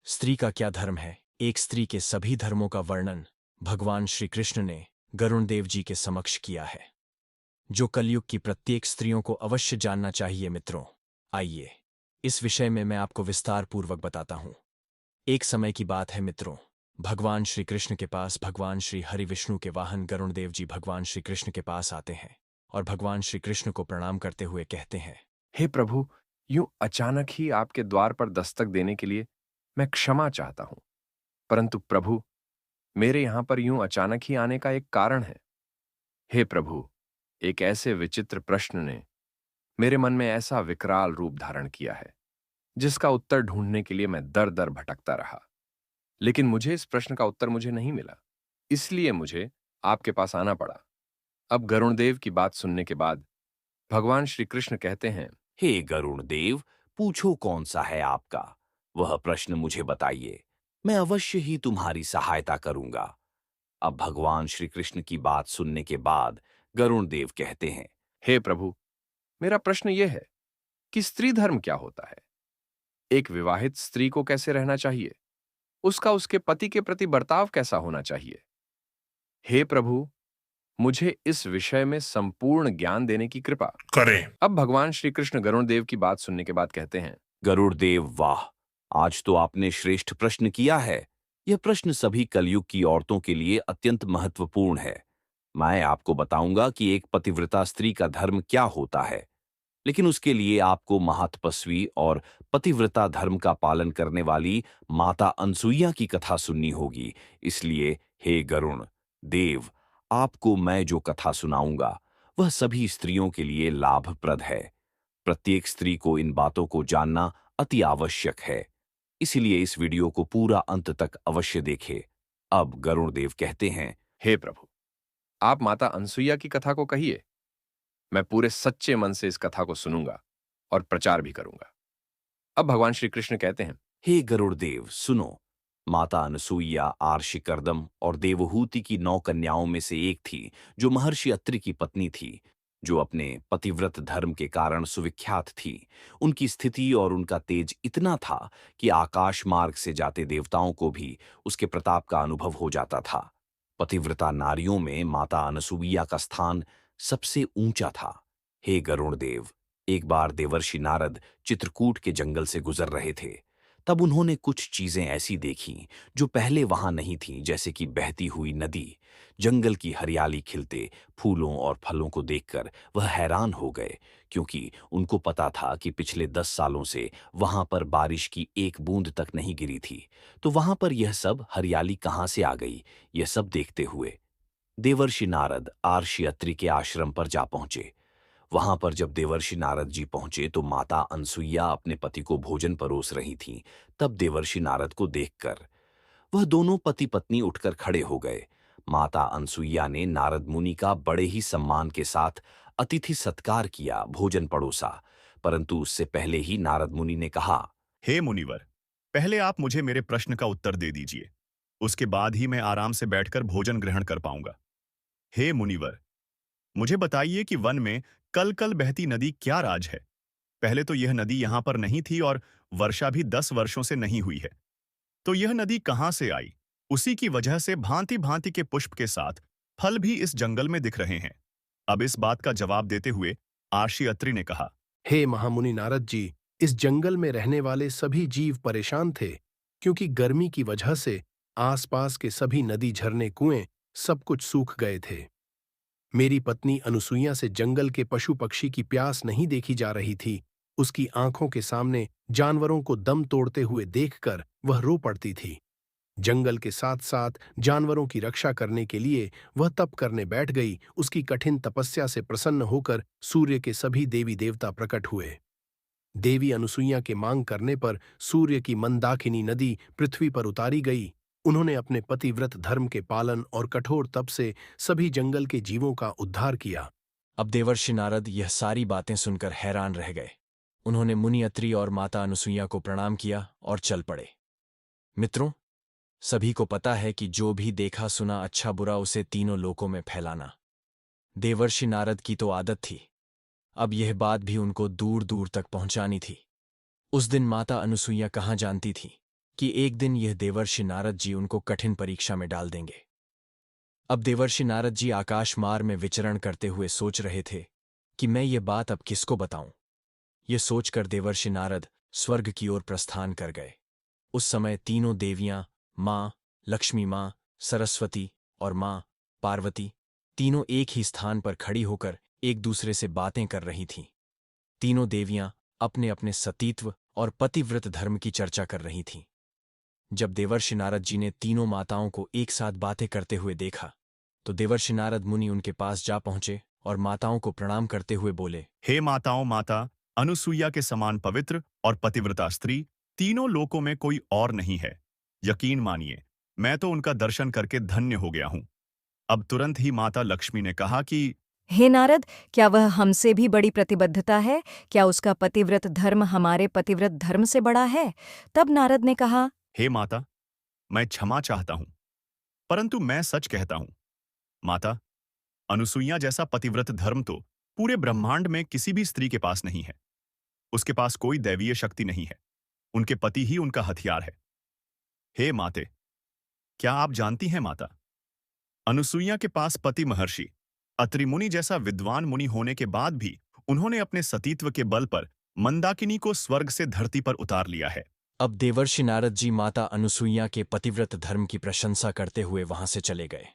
स्त्री का क्या धर्म है? एक स्त्री के सभी धर्मों का वर्णन भगवान श्री कृष्ण ने गरुण देव जी के समक्ष किया है, जो कलयुग की प्रत्येक स्त्रियों को अवश्य जानना चाहिए। मित्रों, आइए इस विषय में मैं आपको विस्तार पूर्वक बताता हूँ। एक समय की बात है मित्रों, भगवान श्री कृष्ण के पास भगवान श्री हरि विष्णु के वाहन गरुण देव जी भगवान श्री कृष्ण के पास आते हैं और भगवान श्री कृष्ण को प्रणाम करते हुए कहते हैं, हे प्रभु, यूं अचानक ही आपके द्वार पर दस्तक देने के लिए मैं क्षमा चाहता हूं। परंतु प्रभु, मेरे यहां पर यूं अचानक ही आने का एक कारण है। हे प्रभु, एक ऐसे विचित्र प्रश्न ने मेरे मन में ऐसा विकराल रूप धारण किया है, जिसका उत्तर ढूंढने के लिए मैं दर दर भटकता रहा। लेकिन मुझे इस प्रश्न का उत्तर मुझे नहीं मिला, इसलिए मुझे आपके पास आना पड़ा। अब गरुणदेव की बात सुनने के बाद भगवान श्री कृष्ण कहते हैं, हे गरुण देव, पूछो कौन सा है आपका वह प्रश्न मुझे बताइए। मैं अवश्य ही तुम्हारी सहायता करूंगा। अब भगवान श्री कृष्ण की बात सुनने के बाद गरुण देव कहते हैं, हे प्रभु, मेरा प्रश्न यह है कि स्त्री धर्म क्या होता है? एक विवाहित स्त्री को कैसे रहना चाहिए? उसका उसके पति के प्रति बर्ताव कैसा होना चाहिए? हे प्रभु, मुझे इस विषय में संपूर्ण ज्ञान देने की कृपा करें। अब भगवान श्री कृष्ण गरुण देव की बात सुनने के बाद कहते हैं, गरुड़ देव, वाह! आज तो आपने श्रेष्ठ प्रश्न किया है। यह प्रश्न सभी कलयुग की औरतों के लिए अत्यंत महत्वपूर्ण है। मैं आपको बताऊंगा कि एक पतिव्रता स्त्री का धर्म क्या होता है, लेकिन उसके लिए आपको महातपस्वी और पतिव्रता धर्म का पालन करने वाली माता अनसुईया की कथा सुननी होगी। इसलिए हे गरुण देव, आपको मैं जो कथा सुनाऊंगा वह सभी स्त्रियों के लिए लाभप्रद है। प्रत्येक स्त्री को इन बातों को जानना अति आवश्यक है, इसलिए इस वीडियो को पूरा अंत तक अवश्य देखें। अब गरुण देव कहते हैं, हे प्रभु, आप माता अनसुईया की कथा को कहिए। मैं पूरे सच्चे मन से इस कथा को सुनूंगा और प्रचार भी करूंगा। अब भगवान श्री कृष्ण कहते हैं, हे गरुड़ देव, सुनो। माता अनसुईया आर्षिकर्दम और देवहूति की 9 कन्याओं में से एक थी, जो महर्षि अत्रि की पत्नी थी, जो अपने पतिव्रत धर्म के कारण सुविख्यात थी। उनकी स्थिति और उनका तेज इतना था कि आकाश मार्ग से जाते देवताओं को भी उसके प्रताप का अनुभव हो जाता था। पतिव्रता नारियों में माता अनसुईया का स्थान सबसे ऊंचा था। हे गरुण देव, एक बार देवर्षि नारद चित्रकूट के जंगल से गुजर रहे थे। तब उन्होंने कुछ चीजें ऐसी देखीं जो पहले वहां नहीं थीं, जैसे कि बहती हुई नदी। जंगल की हरियाली, खिलते फूलों और फलों को देखकर वह हैरान हो गए, क्योंकि उनको पता था कि पिछले 10 सालों से वहां पर बारिश की एक बूंद तक नहीं गिरी थी। तो वहां पर यह सब हरियाली कहाँ से आ गई? यह सब देखते हुए देवर्षि नारद आर्षि अत्रि के आश्रम पर जा पहुंचे। वहां पर जब देवर्षि नारद जी पहुंचे तो माता अनसुईया अपने पति को भोजन परोस रही थीं। तब देवर्षि नारद को देखकर वह दोनों पति पत्नी उठकर खड़े हो गए। माता अनसुईया ने नारद मुनि का बड़े ही सम्मान के साथ अतिथि सत्कार किया, भोजन परोसा। परंतु उससे पहले ही नारद मुनि ने कहा, हे मुनिवर, पहले आप मुझे मेरे प्रश्न का उत्तर दे दीजिए। उसके बाद ही मैं आराम से बैठकर भोजन ग्रहण कर पाऊंगा। हे मुनिवर, मुझे बताइए कि वन में कल-कल बहती नदी क्या राज है? पहले तो यह नदी यहाँ पर नहीं थी और वर्षा भी 10 वर्षों से नहीं हुई है। तो यह नदी कहाँ से आई? उसी की वजह से भांति-भांति के पुष्प के साथ फल भी इस जंगल में दिख रहे हैं। अब इस बात का जवाब देते हुए आर्षि अत्रि ने कहा, हे महामुनि नारद जी, इस जंगल में रहने वाले सभी जीव परेशान थे, क्योंकि गर्मी की वजह से आसपास के सभी नदी, झरने, कुएं सब कुछ सूख गए थे। मेरी पत्नी अनुसुईया से जंगल के पशु पक्षी की प्यास नहीं देखी जा रही थी। उसकी आंखों के सामने जानवरों को दम तोड़ते हुए देखकर वह रो पड़ती थी। जंगल के साथ साथ जानवरों की रक्षा करने के लिए वह तप करने बैठ गई। उसकी कठिन तपस्या से प्रसन्न होकर सूर्य के सभी देवी देवता प्रकट हुए। देवी अनुसुईया के मांग करने पर सूर्य की मंदाकिनी नदी पृथ्वी पर उतारी गई। उन्होंने अपने पतिव्रत धर्म के पालन और कठोर तप से सभी जंगल के जीवों का उद्धार किया। अब देवर्षि नारद यह सारी बातें सुनकर हैरान रह गए। उन्होंने मुनि अत्रि और माता अनुसुईया को प्रणाम किया और चल पड़े। मित्रों, सभी को पता है कि जो भी देखा सुना अच्छा बुरा उसे तीनों लोकों में फैलाना देवर्षि नारद की तो आदत थी। अब यह बात भी उनको दूर दूर तक पहुंचानी थी। उस दिन माता अनुसुईया कहाँ जानती थी कि एक दिन यह देवर्षि नारद जी उनको कठिन परीक्षा में डाल देंगे। अब देवर्षि नारद जी आकाश मार्ग में विचरण करते हुए सोच रहे थे कि मैं ये बात अब किसको बताऊं। ये सोचकर देवर्षि नारद स्वर्ग की ओर प्रस्थान कर गए। उस समय तीनों देवियां, मां लक्ष्मी, मां सरस्वती और मां पार्वती, तीनों एक ही स्थान पर खड़ी होकर एक दूसरे से बातें कर रही थीं। तीनों देवियां अपने अपने सतीत्व और पतिव्रत धर्म की चर्चा कर रही थीं। जब देवर्षि नारद जी ने तीनों माताओं को एक साथ बातें करते हुए देखा तो देवर्षि नारद मुनि उनके पास जा पहुंचे और माताओं को प्रणाम करते हुए बोले, हे माताओं, माता अनुसुईया के समान पवित्र और पतिव्रता स्त्री तीनों लोकों में कोई और नहीं है। यकीन मानिए, मैं तो उनका दर्शन करके धन्य हो गया हूं। अब तुरंत ही माता लक्ष्मी ने कहा कि हे नारद, क्या वह हमसे भी बड़ी प्रतिबद्धता है? क्या उसका पतिव्रत धर्म हमारे पतिव्रत धर्म से बड़ा है? तब नारद ने कहा, हे माता, मैं क्षमा चाहता हूं, परंतु मैं सच कहता हूं। माता, अनुसुईया जैसा पतिव्रत धर्म तो पूरे ब्रह्मांड में किसी भी स्त्री के पास नहीं है। उसके पास कोई दैवीय शक्ति नहीं है। उनके पति ही उनका हथियार है। हे माते, क्या आप जानती हैं माता, अनुसुईया के पास पति महर्षि अत्रि मुनि जैसा विद्वान मुनि होने के बाद भी उन्होंने अपने सतीत्व के बल पर मंदाकिनी को स्वर्ग से धरती पर उतार लिया है। अब देवर्षि नारद जी माता अनुसुईया के पतिव्रत धर्म की प्रशंसा करते हुए वहां से चले गए।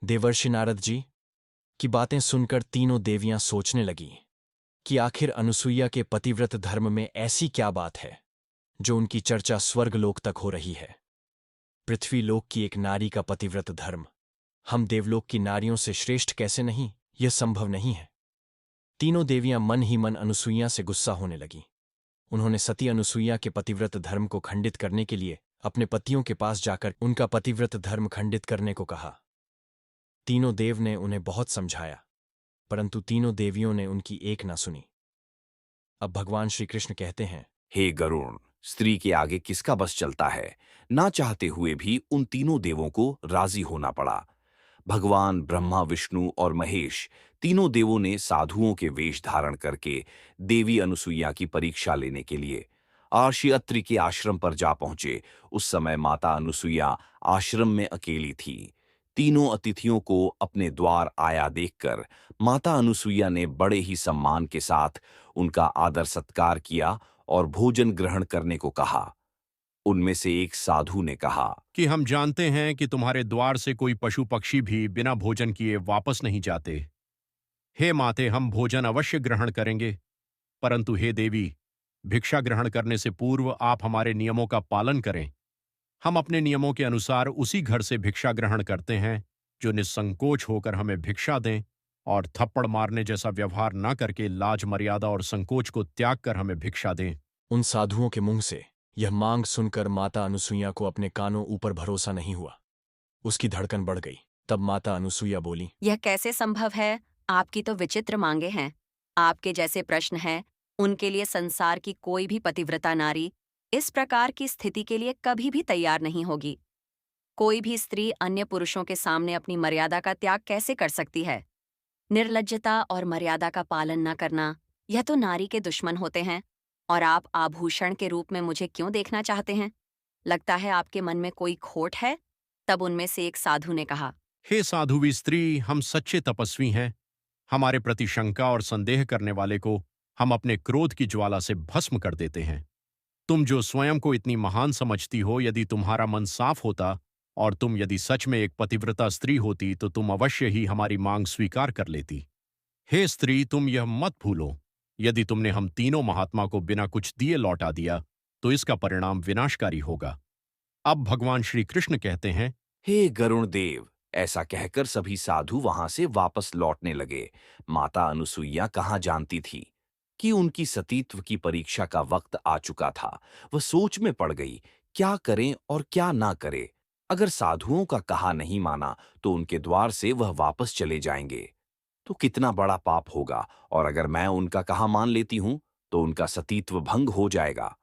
देवर्षि नारद जी की बातें सुनकर तीनों देवियां सोचने लगीं कि आखिर अनुसुईया के पतिव्रत धर्म में ऐसी क्या बात है जो उनकी चर्चा स्वर्गलोक तक हो रही है। पृथ्वीलोक की एक नारी का पतिव्रत धर्म हम देवलोक की नारियों से श्रेष्ठ कैसे नहीं, यह संभव नहीं है। तीनों देवियां मन ही मन अनुसुईया से गुस्सा होने लगीं। उन्होंने सती अनुसुईया के पतिव्रत धर्म को खंडित करने के लिए अपने पतियों के पास जाकर उनका पतिव्रत धर्म खंडित करने को कहा। तीनों देव ने उन्हें बहुत समझाया, परंतु तीनों देवियों ने उनकी एक ना सुनी। अब भगवान श्री कृष्ण कहते हैं, हे गरुण, स्त्री के आगे किसका बस चलता है? ना चाहते हुए भी उन तीनों देवों को राजी होना पड़ा। भगवान ब्रह्मा, विष्णु और महेश तीनों देवों ने साधुओं के वेश धारण करके देवी अनुसुईया की परीक्षा लेने के लिए आर्षि अत्रि के आश्रम पर जा पहुंचे। उस समय माता अनुसुईया आश्रम में अकेली थी। तीनों अतिथियों को अपने द्वार आया देखकर माता अनुसुईया ने बड़े ही सम्मान के साथ उनका आदर सत्कार किया और भोजन ग्रहण करने को कहा। उनमें से एक साधु ने कहा कि हम जानते हैं कि तुम्हारे द्वार से कोई पशु पक्षी भी बिना भोजन किए वापस नहीं जाते। हे माते, हम भोजन अवश्य ग्रहण करेंगे, परंतु हे देवी, भिक्षा ग्रहण करने से पूर्व आप हमारे नियमों का पालन करें। हम अपने नियमों के अनुसार उसी घर से भिक्षा ग्रहण करते हैं जो निसंकोच होकर हमें भिक्षा दें और थप्पड़ मारने जैसा व्यवहार न करके लाज, मर्यादा और संकोच को त्याग कर हमें भिक्षा दें। उन साधुओं के मुंह से यह मांग सुनकर माता अनुसुईया को अपने कानों ऊपर भरोसा नहीं हुआ। उसकी धड़कन बढ़ गई। तब माता अनुसुईया बोली, यह कैसे संभव है? आपकी तो विचित्र मांगे हैं। आपके जैसे प्रश्न हैं, उनके लिए संसार की कोई भी पतिव्रता नारी इस प्रकार की स्थिति के लिए कभी भी तैयार नहीं होगी। कोई भी स्त्री अन्य पुरुषों के सामने अपनी मर्यादा का त्याग कैसे कर सकती है? निर्लज्जता और मर्यादा का पालन न करना, यह तो नारी के दुश्मन होते हैं। और आप आभूषण के रूप में मुझे क्यों देखना चाहते हैं? लगता है आपके मन में कोई खोट है। तब उनमें से एक साधु ने कहा, हे साधुवी स्त्री, हम सच्चे तपस्वी हैं। हमारे प्रति शंका और संदेह करने वाले को हम अपने क्रोध की ज्वाला से भस्म कर देते हैं। तुम जो स्वयं को इतनी महान समझती हो, यदि तुम्हारा मन साफ होता और तुम यदि सच में एक पतिव्रता स्त्री होती तो तुम अवश्य ही हमारी मांग स्वीकार कर लेती। हे स्त्री, तुम यह मत भूलो, यदि तुमने हम तीनों महात्मा को बिना कुछ दिए लौटा दिया तो इसका परिणाम विनाशकारी होगा। अब भगवान श्री कृष्ण कहते हैं, हे गरुण देव। ऐसा कहकर सभी साधु वहां से वापस लौटने लगे। माता अनुसुईया कहाँ जानती थी कि उनकी सतीत्व की परीक्षा का वक्त आ चुका था। वह सोच में पड़ गई, क्या करें और क्या ना करे। अगर साधुओं का कहा नहीं माना तो उनके द्वार से वह वापस चले जाएंगे तो कितना बड़ा पाप होगा, और अगर मैं उनका कहा मान लेती हूं तो उनका सतीत्व भंग हो जाएगा।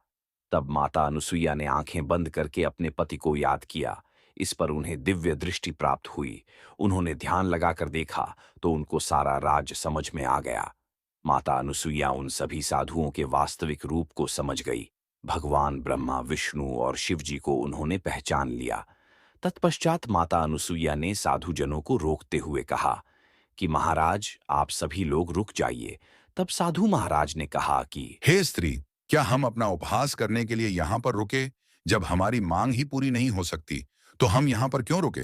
तब माता अनुसुईया ने आंखें बंद करके अपने पति को याद किया। इस पर उन्हें दिव्य दृष्टि प्राप्त हुई। उन्होंने ध्यान लगाकर देखा तो उनको सारा राज समझ में आ गया। माता अनुसुईया उन सभी साधुओं के वास्तविक रूप को समझ गई। भगवान ब्रह्मा, विष्णु और शिव जी को उन्होंने पहचान लिया। तत्पश्चात माता अनुसुईया ने साधुजनों को रोकते हुए कहा कि महाराज, आप सभी लोग रुक जाइए। तब साधु महाराज ने कहा कि हे स्त्री, क्या हम अपना उपहास करने के लिए यहाँ पर रुके? जब हमारी मांग ही पूरी नहीं हो सकती तो हम यहाँ पर क्यों रुके?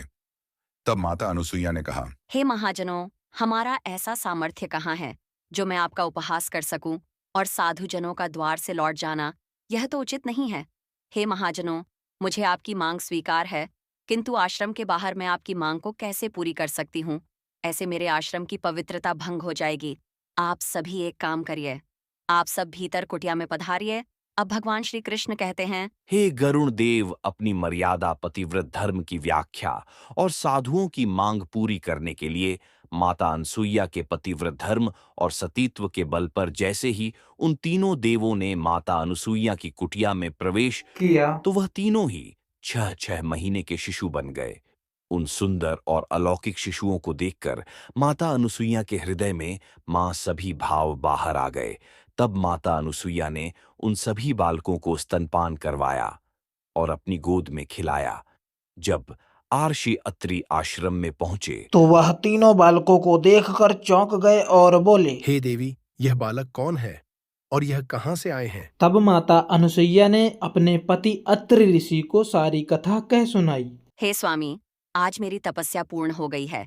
तब माता अनुसुईया ने कहा, हे महाजनों, हमारा ऐसा सामर्थ्य कहाँ है जो मैं आपका उपहास कर सकूं, और साधुजनों का द्वार से लौट जाना यह तो उचित नहीं है। हे महाजनों, मुझे आपकी मांग स्वीकार है, किंतु आश्रम के बाहर मैं आपकी मांग को कैसे पूरी कर सकती हूँ? ऐसे मेरे आश्रम की पवित्रता भंग हो जाएगी। आप सभी एक काम करिए, आप सब भीतर कुटिया में पधारिए। अब भगवान श्री कृष्ण कहते हैं, हे गरुण देव, अपनी मर्यादा पतिव्रत धर्म की व्याख्या और साधुओं की मांग पूरी करने के लिए माता अनसुईया के पतिव्रत धर्म और सतीत्व के बल पर जैसे ही उन तीनों देवों ने माता अनुसुईया की कुटिया में प्रवेश किया तो वह तीनों ही 6-6 महीने के शिशु बन गए। उन सुंदर और अलौकिक शिशुओं को देखकर माता अनुसुईया के हृदय में मां सभी भाव बाहर आ गए। तब माता अनुसुईया ने उन सभी बालकों को स्तनपान करवाया और अपनी गोद में खिलाया। जब आर्षि अत्रि आश्रम में पहुंचे तो वह तीनों बालकों को देखकर चौंक गए और बोले। हे देवी, यह बालक कौन है और यह कहाँ से आए हैं? तब माता अनुसुईया ने अपने पति अत्रि ऋषि को सारी कथा कह सुनाई। हे स्वामी, आज मेरी तपस्या पूर्ण हो गई है।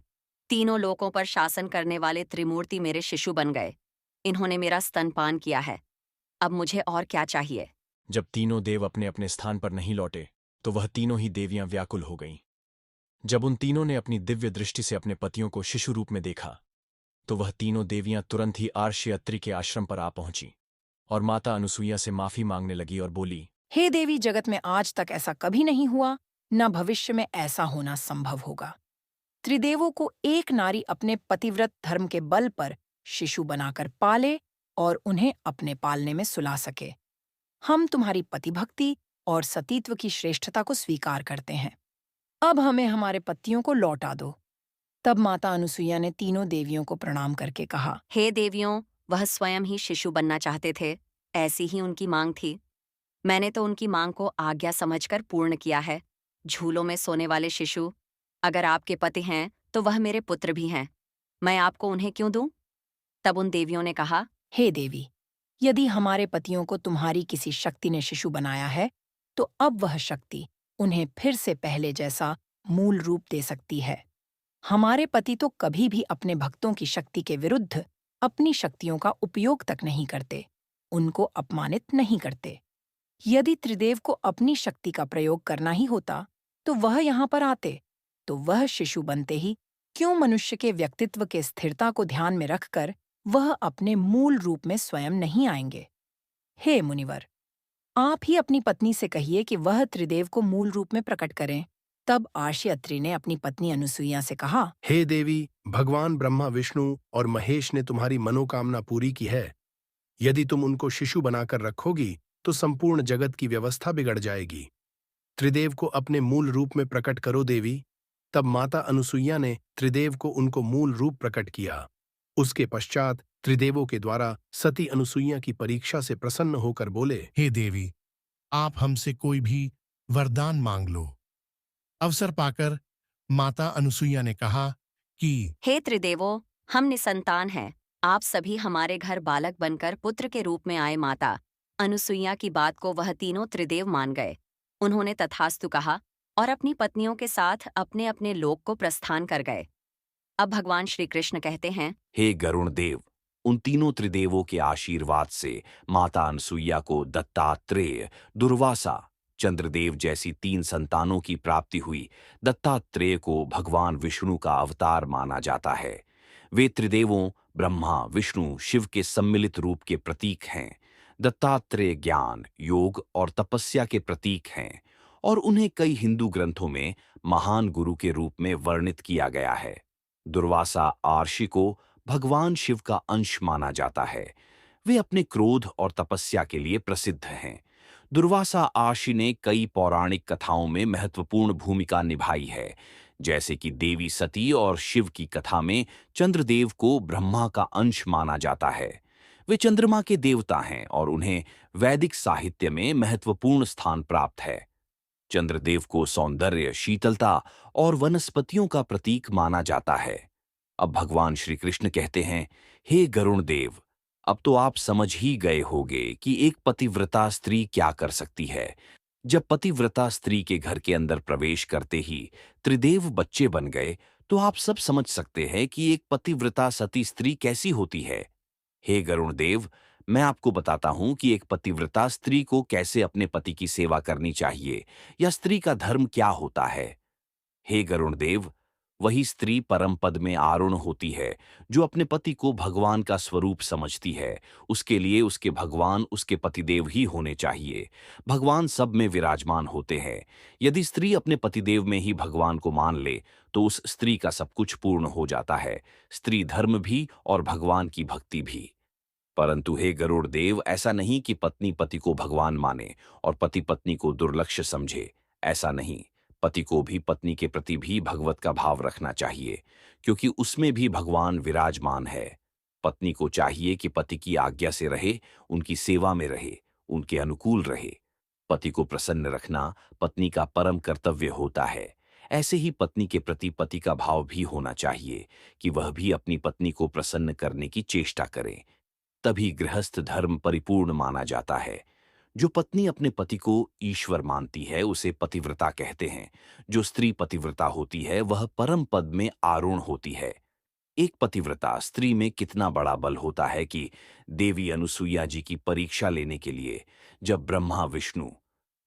तीनों लोकों पर शासन करने वाले त्रिमूर्ति मेरे शिशु बन गए। इन्होंने मेरा स्तनपान किया है। अब मुझे और क्या चाहिए? जब तीनों देव अपने अपने स्थान पर नहीं लौटे तो वह तीनों ही देवियां व्याकुल हो गईं। जब उन तीनों ने अपनी दिव्य दृष्टि से अपने पतियों को शिशु रूप में देखा तो वह तीनों देवियां तुरंत ही आर्षि अत्रि के आश्रम पर आ पहुंची और माता अनुसुईया से माफी मांगने लगी और बोली, हे देवी, जगत में आज तक ऐसा कभी नहीं हुआ, न भविष्य में ऐसा होना संभव होगा। त्रिदेवों को एक नारी अपने पतिव्रत धर्म के बल पर शिशु बनाकर पाले और उन्हें अपने पालने में सुला सके। हम तुम्हारी पतिभक्ति और सतीत्व की श्रेष्ठता को स्वीकार करते हैं। अब हमें हमारे पतियों को लौटा दो। तब माता अनुसुईया ने तीनों देवियों को प्रणाम करके कहा, हे देवियों, वह स्वयं ही शिशु बनना चाहते थे, ऐसी ही उनकी मांग थी। मैंने तो उनकी मांग को आज्ञा समझकर पूर्ण किया है। झूलों में सोने वाले शिशु अगर आपके पति हैं तो वह मेरे पुत्र भी हैं। मैं आपको उन्हें क्यों दूं? तब उन देवियों ने कहा, हे देवी, यदि हमारे पतियों को तुम्हारी किसी शक्ति ने शिशु बनाया है तो अब वह शक्ति उन्हें फिर से पहले जैसा मूल रूप दे सकती है। हमारे पति तो कभी भी अपने भक्तों की शक्ति के विरुद्ध अपनी शक्तियों का उपयोग तक नहीं करते, उनको अपमानित नहीं करते। यदि त्रिदेव को अपनी शक्ति का प्रयोग करना ही होता तो वह यहाँ पर आते, तो वह शिशु बनते ही क्यों मनुष्य के व्यक्तित्व के स्थिरता को ध्यान में रखकर वह अपने मूल रूप में स्वयं नहीं आएंगे। हे मुनिवर, आप ही अपनी पत्नी से कहिए कि वह त्रिदेव को मूल रूप में प्रकट करें। तब आर्षि अत्रि ने अपनी पत्नी अनुसुईया से कहा, हे देवी, भगवान ब्रह्मा, विष्णु और महेश ने तुम्हारी मनोकामना पूरी की है। यदि तुम उनको शिशु बनाकर रखोगी तो संपूर्ण जगत की व्यवस्था बिगड़ जाएगी। त्रिदेव को अपने मूल रूप में प्रकट करो देवी। तब माता अनुसुईया ने त्रिदेव को उनको मूल रूप प्रकट किया। उसके पश्चात त्रिदेवों के द्वारा सती अनुसुईया की परीक्षा से प्रसन्न होकर बोले, हे देवी, आप हमसे कोई भी वरदान मांग लो। अवसर पाकर माता अनुसुईया ने कहा कि हे त्रिदेवों, हम निसंतान हैं। आप सभी हमारे घर बालक बनकर पुत्र के रूप में आए। माता अनुसुईया की बात को वह तीनों त्रिदेव मान गए। उन्होंने तथास्तु कहा और अपनी पत्नियों के साथ अपने अपने लोक को प्रस्थान कर गए। अब भगवान श्री कृष्ण कहते हैं, हे गरुण देव, उन तीनों त्रिदेवों के आशीर्वाद से माता अनुसुईया को दत्तात्रेय, दुर्वासा, चंद्रदेव जैसी 3 संतानों की प्राप्ति हुई। दत्तात्रेय को भगवान विष्णु का अवतार माना जाता है। वे त्रिदेवों ब्रह्मा, विष्णु, शिव के सम्मिलित रूप के प्रतीक हैं। दत्तात्रेय ज्ञान, योग और तपस्या के प्रतीक हैं और उन्हें कई हिंदू ग्रंथों में महान गुरु के रूप में वर्णित किया गया है। दुर्वासा आर्षि को भगवान शिव का अंश माना जाता है। वे अपने क्रोध और तपस्या के लिए प्रसिद्ध हैं। दुर्वासा आर्षि ने कई पौराणिक कथाओं में महत्वपूर्ण भूमिका निभाई है, जैसे कि देवी सती और शिव की कथा में चंद्रदेव को ब्रह्मा का अंश माना जाता है। वे चंद्रमा के देवता हैं और उन्हें वैदिक साहित्य में महत्वपूर्ण स्थान प्राप्त है। चंद्रदेव को सौंदर्य, शीतलता और वनस्पतियों का प्रतीक माना जाता है। अब भगवान श्री कृष्ण कहते हैं, हे गरुण देव, अब तो आप समझ ही गए होंगे कि एक पतिव्रता स्त्री क्या कर सकती है। जब पतिव्रता स्त्री के घर के अंदर प्रवेश करते ही त्रिदेव बच्चे बन गए, तो आप सब समझ सकते हैं कि एक पतिव्रता सती स्त्री कैसी होती है। हे गरुण देव, मैं आपको बताता हूं कि एक पतिव्रता स्त्री को कैसे अपने पति की सेवा करनी चाहिए, या स्त्री का धर्म क्या होता है। हे गरुण देव, वही स्त्री परम पद में आरूढ़ होती है जो अपने पति को भगवान का स्वरूप समझती है। उसके लिए उसके भगवान उसके पतिदेव ही होने चाहिए। भगवान सब में विराजमान होते हैं। यदि स्त्री अपने पतिदेव में ही भगवान को मान ले तो उस स्त्री का सब कुछ पूर्ण हो जाता है, स्त्री धर्म भी और भगवान की भक्ति भी। परंतु हे गरुड़ देव, ऐसा नहीं कि पत्नी पति को भगवान माने और पति पत्नी को दुर्लक्ष्य समझे। ऐसा नहीं, पति को भी पत्नी के प्रति भी भगवत का भाव रखना चाहिए, क्योंकि उसमें भी भगवान विराजमान है। पत्नी को चाहिए कि पति की आज्ञा से रहे, उनकी सेवा में रहे, उनके अनुकूल रहे। पति को प्रसन्न रखना पत्नी का परम कर्तव्य होता है। ऐसे ही पत्नी के प्रति पति का भाव भी होना चाहिए कि वह भी अपनी पत्नी को प्रसन्न करने की चेष्टा करे। तभी गृहस्थ धर्म परिपूर्ण माना जाता है। जो पत्नी अपने पति को ईश्वर मानती है उसे पतिव्रता कहते हैं। जो स्त्री पतिव्रता होती है वह परम पद में आरूढ़ होती है। एक पतिव्रता स्त्री में कितना बड़ा बल होता है कि देवी अनुसुईया जी की परीक्षा लेने के लिए जब ब्रह्मा, विष्णु,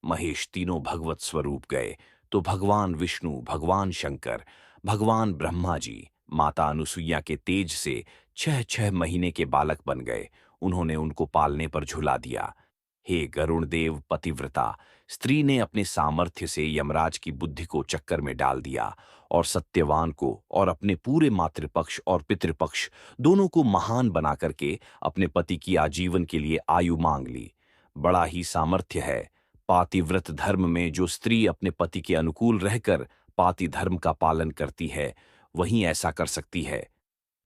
महेश तीनों भगवत स्वरूप गए तो भगवान विष्णु, भगवान शंकर, भगवान ब्रह्मा जी माता अनुसुईया के तेज से 6-6 महीने के बालक बन गए। उन्होंने उनको पालने पर झुला दिया। हे गरुण देव, पतिव्रता स्त्री ने अपने सामर्थ्य से यमराज की बुद्धि को चक्कर में डाल दिया और सत्यवान को और अपने पूरे मातृपक्ष और पितृपक्ष दोनों को महान बना करके अपने पति की आजीवन के लिए आयु मांग ली। बड़ा ही सामर्थ्य है। पातिव्रत धर्म में जो स्त्री अपने पति के अनुकूल रहकर पाति धर्म का पालन करती है वही ऐसा कर सकती है।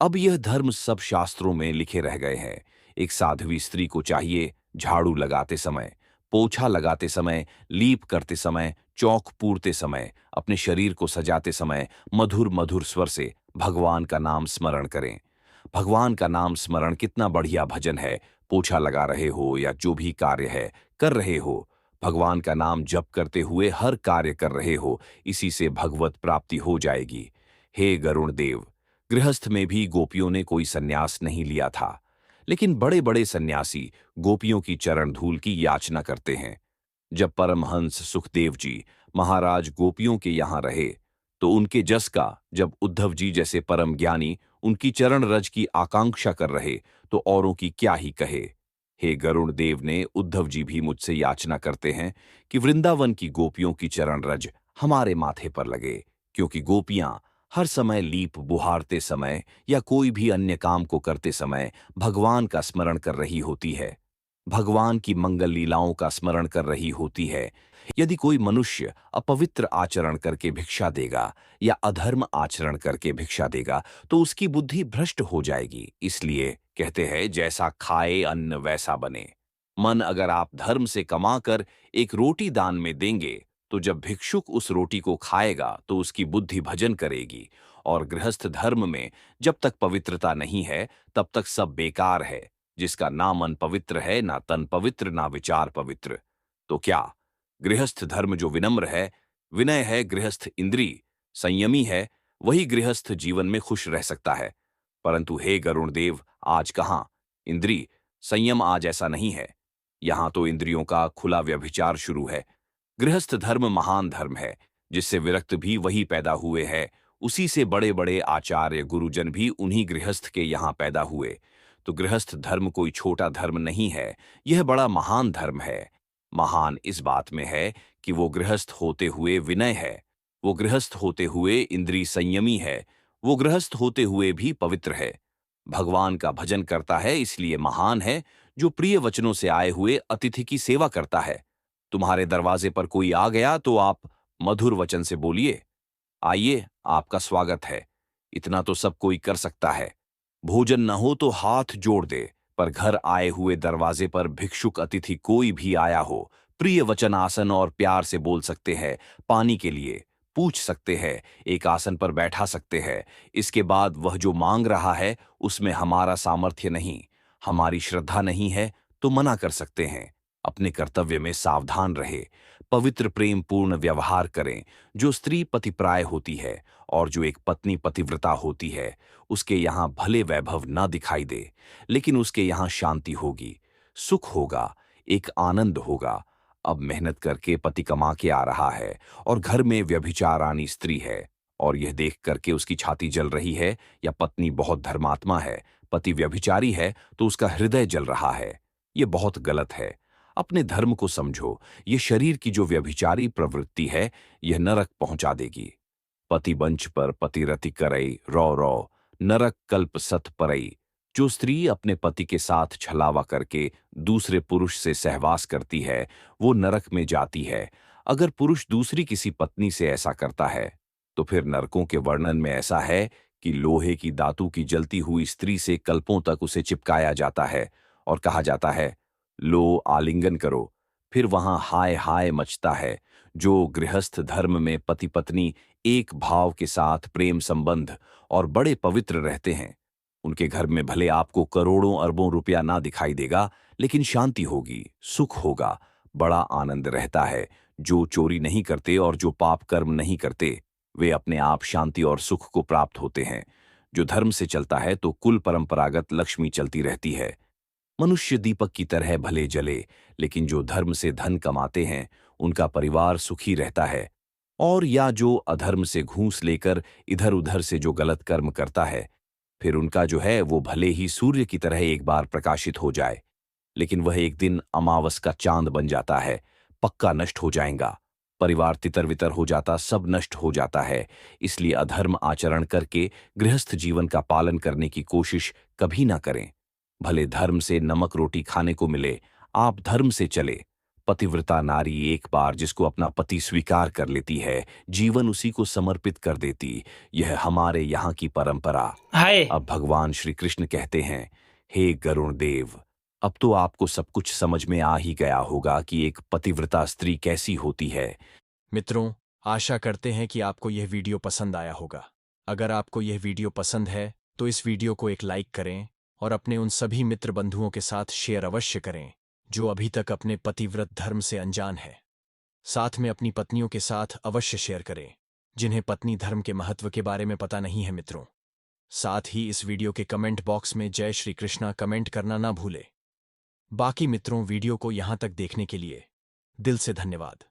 अब यह धर्म सब शास्त्रों में लिखे रह गए हैं। एक साध्वी स्त्री को चाहिए झाड़ू लगाते समय, पोछा लगाते समय, लीप करते समय, चौक पूरते समय, अपने शरीर को सजाते समय मधुर मधुर स्वर से भगवान का नाम स्मरण करें। भगवान का नाम स्मरण कितना बढ़िया भजन है। पोछा लगा रहे हो या जो भी कार्य है कर रहे हो, भगवान का नाम जप करते हुए हर कार्य कर रहे हो, इसी से भगवत प्राप्ति हो जाएगी। हे गरुण देव, गृहस्थ में भी गोपियों ने कोई सन्यास नहीं लिया था, लेकिन बड़े बड़े सन्यासी गोपियों की चरण धूल की याचना करते हैं। जब परमहंस सुखदेव जी महाराज गोपियों के यहाँ रहे तो उनके जस का जब उद्धव जी जैसे परम ज्ञानी उनकी चरण रज की आकांक्षा कर रहे तो औरों की क्या ही कहे। हे गरुण देव ने उद्धव जी भी मुझसे याचना करते हैं कि वृंदावन की गोपियों की चरण रज हमारे माथे पर लगे, क्योंकि गोपियां हर समय लीप बुहारते समय या कोई भी अन्य काम को करते समय भगवान का स्मरण कर रही होती है, भगवान की मंगल लीलाओं का स्मरण कर रही होती है। यदि कोई मनुष्य अपवित्र आचरण करके भिक्षा देगा या अधर्म आचरण करके भिक्षा देगा तो उसकी बुद्धि भ्रष्ट हो जाएगी। इसलिए कहते हैं, जैसा खाए अन्न वैसा बने। मन अगर आप धर्म से कमाकर एक रोटी दान में देंगे तो जब भिक्षुक उस रोटी को खाएगा तो उसकी बुद्धि भजन करेगी। और गृहस्थ धर्म में जब तक पवित्रता नहीं है तब तक सब बेकार है। जिसका ना मन पवित्र है, ना तन पवित्र, ना विचार पवित्र। तो क्या गृहस्थ धर्म जो विनम्र है, विनय है, गृहस्थ इंद्री संयमी है, वही गृहस्थ जीवन में खुश रह सकता है। परंतु हे गरुण देव, आज कहाँ इंद्री संयम, आज ऐसा नहीं है। यहां तो इंद्रियों का खुला व्यभिचार शुरू है। गृहस्थ धर्म महान धर्म है, जिससे विरक्त भी वही पैदा हुए हैं। उसी से बड़े बड़े आचार्य गुरुजन भी उन्हीं गृहस्थ के यहाँ पैदा हुए। तो गृहस्थ धर्म कोई छोटा धर्म नहीं है, यह बड़ा महान धर्म है। महान इस बात में है कि वो गृहस्थ होते हुए विनय है, वो गृहस्थ होते हुए इंद्रिय संयमी है, वो गृहस्थ होते हुए भी पवित्र है। भगवान का भजन करता है, इसलिए महान है। जो प्रिय वचनों से आए हुए अतिथि की सेवा करता है। तुम्हारे दरवाजे पर कोई आ गया तो आप मधुर वचन से बोलिए, आइए आपका स्वागत है। इतना तो सब कोई कर सकता है। भोजन न हो तो हाथ जोड़ दे, पर घर आए हुए दरवाजे पर भिक्षुक अतिथि कोई भी आया हो, प्रिय वचन आसन और प्यार से बोल सकते हैं, पानी के लिए पूछ सकते हैं, एक आसन पर बैठा सकते हैं। इसके बाद वह जो मांग रहा है उसमें हमारा सामर्थ्य नहीं, हमारी श्रद्धा नहीं है तो मना कर सकते हैं। अपने कर्तव्य में सावधान रहे, पवित्र प्रेम पूर्ण व्यवहार करें। जो स्त्री पतिप्राय होती है और जो एक पत्नी पतिव्रता होती है, उसके यहाँ भले वैभव न दिखाई दे, लेकिन उसके यहाँ शांति होगी, सुख होगा, एक आनंद होगा। अब मेहनत करके पति कमा के आ रहा है और घर में व्यभिचारानी स्त्री है, और यह देख करके उसकी छाती जल रही है, या पत्नी बहुत धर्मात्मा है, पति व्यभिचारी है तो उसका हृदय जल रहा है। यह बहुत गलत है। अपने धर्म को समझो। ये शरीर की जो व्यभिचारी प्रवृत्ति है, यह नरक पहुंचा देगी। पति बंच पर पतिरति करई रौ रौ, नरक कल्प सत परई। जो स्त्री अपने पति के साथ छलावा करके दूसरे पुरुष से सहवास करती है, वो नरक में जाती है। अगर पुरुष दूसरी किसी पत्नी से ऐसा करता है, तो फिर नरकों के वर्णन में ऐसा है कि लोहे की दातु की जलती हुई स्त्री से कल्पों तक उसे चिपकाया जाता है और कहा जाता है, लो आलिंगन करो। फिर वहां हाय हाय मचता है। जो गृहस्थ धर्म में पति पत्नी एक भाव के साथ प्रेम संबंध और बड़े पवित्र रहते हैं, उनके घर में भले आपको करोड़ों अरबों रुपया ना दिखाई देगा, लेकिन शांति होगी, सुख होगा, बड़ा आनंद रहता है। जो चोरी नहीं करते और जो पाप कर्म नहीं करते, वे अपने आप शांति और सुख को प्राप्त होते हैं। जो धर्म से चलता है तो कुल परंपरागत लक्ष्मी चलती रहती है। मनुष्य दीपक की तरह भले जले, लेकिन जो धर्म से धन कमाते हैं, उनका परिवार सुखी रहता है। और या जो अधर्म से घूस लेकर इधर उधर से जो गलत कर्म करता है, फिर उनका जो है वो भले ही सूर्य की तरह एक बार प्रकाशित हो जाए, लेकिन वह एक दिन अमावस का चांद बन जाता है, पक्का नष्ट हो जाएगा। परिवार तितर वितर हो जाता, सब नष्ट हो जाता है। इसलिए अधर्म आचरण करके गृहस्थ जीवन का पालन करने की कोशिश कभी ना करें। भले धर्म से नमक रोटी खाने को मिले, आप धर्म से चले। पतिव्रता नारी एक बार जिसको अपना पति स्वीकार कर लेती है, जीवन उसी को समर्पित कर देती। यह हमारे यहाँ की परंपरा। हाय अब भगवान श्री कृष्ण कहते हैं, हे गरुण देव, अब तो आपको सब कुछ समझ में आ ही गया होगा कि एक पतिव्रता स्त्री कैसी होती है। मित्रों, आशा करते हैं कि आपको यह वीडियो पसंद आया होगा। अगर आपको यह वीडियो पसंद है तो इस वीडियो को एक लाइक करें और अपने उन सभी मित्र बंधुओं के साथ शेयर अवश्य करें जो अभी तक अपने पतिव्रत धर्म से अनजान है। साथ में अपनी पत्नियों के साथ अवश्य शेयर करें जिन्हें पत्नी धर्म के महत्व के बारे में पता नहीं है। मित्रों, साथ ही इस वीडियो के कमेंट बॉक्स में जय श्री कृष्णा कमेंट करना ना भूले। बाकी मित्रों, वीडियो को यहां तक देखने के लिए दिल से धन्यवाद।